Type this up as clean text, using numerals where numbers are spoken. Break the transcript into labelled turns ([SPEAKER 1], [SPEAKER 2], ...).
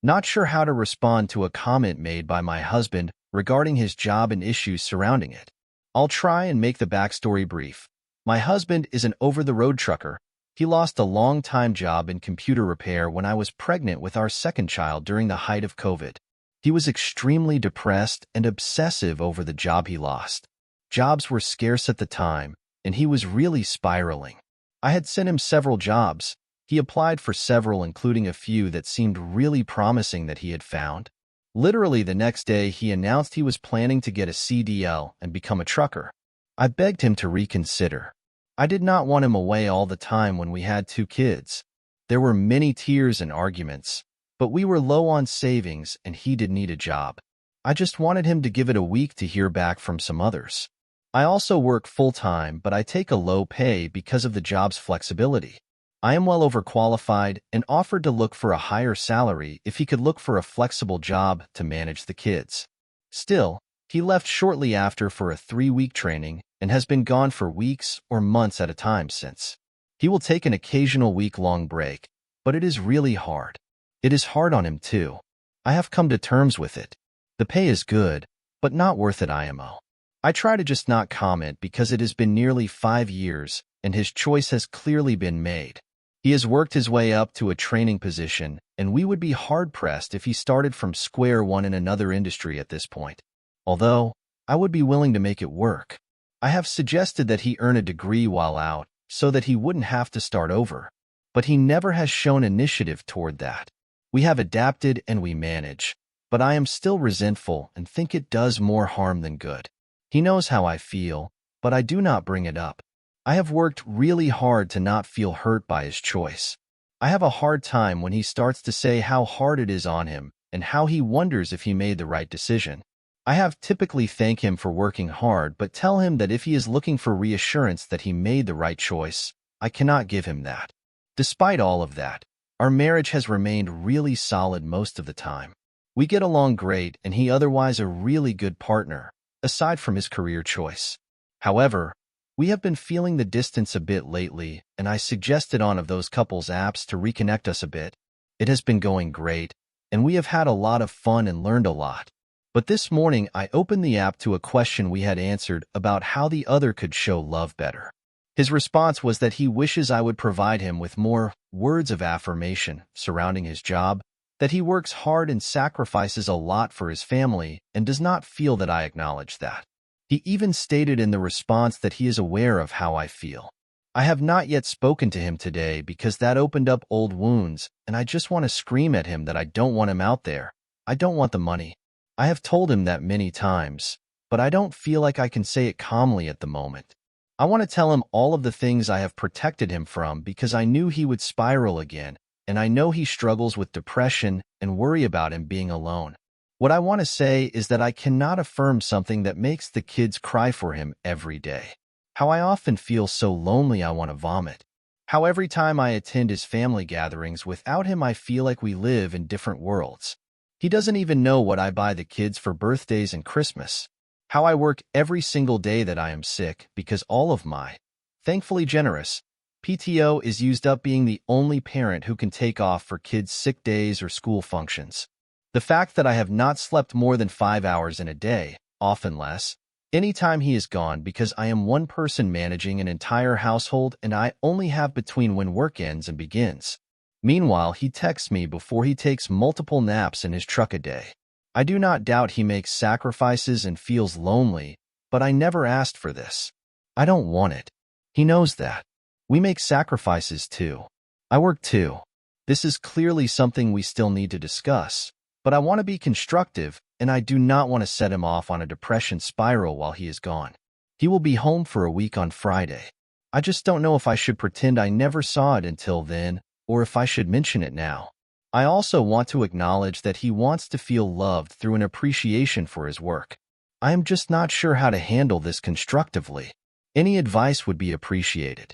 [SPEAKER 1] Not sure how to respond to a comment made by my husband regarding his job and issues surrounding it. I'll try and make the backstory brief. My husband is an over-the-road trucker. He lost a long-time job in computer repair when I was pregnant with our second child during the height of COVID. He was extremely depressed and obsessive over the job he lost. Jobs were scarce at the time, and he was really spiraling. I had sent him several jobs. He applied for several, including a few that seemed really promising that he had found. Literally the next day, he announced he was planning to get a CDL and become a trucker. I begged him to reconsider. I did not want him away all the time when we had 2 kids. There were many tears and arguments, but we were low on savings and he did need a job. I just wanted him to give it a week to hear back from some others. I also work full-time, but I take a low pay because of the job's flexibility. I am well overqualified and offered to look for a higher salary if he could look for a flexible job to manage the kids. Still, he left shortly after for a 3-week training and has been gone for weeks or months at a time since. He will take an occasional week-long break, but it is really hard. It is hard on him too. I have come to terms with it. The pay is good, but not worth it IMO. I try to just not comment because it has been nearly 5 years and his choice has clearly been made. He has worked his way up to a training position, and we would be hard-pressed if he started from square one in another industry at this point. Although, I would be willing to make it work. I have suggested that he earn a degree while out so that he wouldn't have to start over, but he never has shown initiative toward that. We have adapted and we manage, but I am still resentful and think it does more harm than good. He knows how I feel, but I do not bring it up. I have worked really hard to not feel hurt by his choice. I have a hard time when he starts to say how hard it is on him and how he wonders if he made the right decision. I have typically thank him for working hard, but tell him that if he is looking for reassurance that he made the right choice, I cannot give him that. Despite all of that, our marriage has remained really solid most of the time. We get along great and he otherwise a really good partner, aside from his career choice. However, we have been feeling the distance a bit lately, and I suggested one of those couples apps to reconnect us a bit. It has been going great, and we have had a lot of fun and learned a lot. But this morning, I opened the app to a question we had answered about how the other could show love better. His response was that he wishes I would provide him with more words of affirmation surrounding his job, that he works hard and sacrifices a lot for his family and does not feel that I acknowledge that. He even stated in the response that he is aware of how I feel. I have not yet spoken to him today because that opened up old wounds, and I just want to scream at him that I don't want him out there. I don't want the money. I have told him that many times, but I don't feel like I can say it calmly at the moment. I want to tell him all of the things I have protected him from because I knew he would spiral again, and I know he struggles with depression and worry about him being alone. What I want to say is that I cannot affirm something that makes the kids cry for him every day. How I often feel so lonely I want to vomit. How every time I attend his family gatherings without him I feel like we live in different worlds. He doesn't even know what I buy the kids for birthdays and Christmas. How I work every single day that I am sick because all of my, thankfully generous, PTO is used up being the only parent who can take off for kids' sick days or school functions. The fact that I have not slept more than 5 hours in a day, often less, anytime he is gone because I am one person managing an entire household and I only have between when work ends and begins. Meanwhile, he texts me before he takes multiple naps in his truck a day. I do not doubt he makes sacrifices and feels lonely, but I never asked for this. I don't want it. He knows that. We make sacrifices too. I work too. This is clearly something we still need to discuss. But I want to be constructive, and I do not want to set him off on a depression spiral while he is gone. He will be home for a week on Friday. I just don't know if I should pretend I never saw it until then, or if I should mention it now. I also want to acknowledge that he wants to feel loved through an appreciation for his work. I am just not sure how to handle this constructively. Any advice would be appreciated.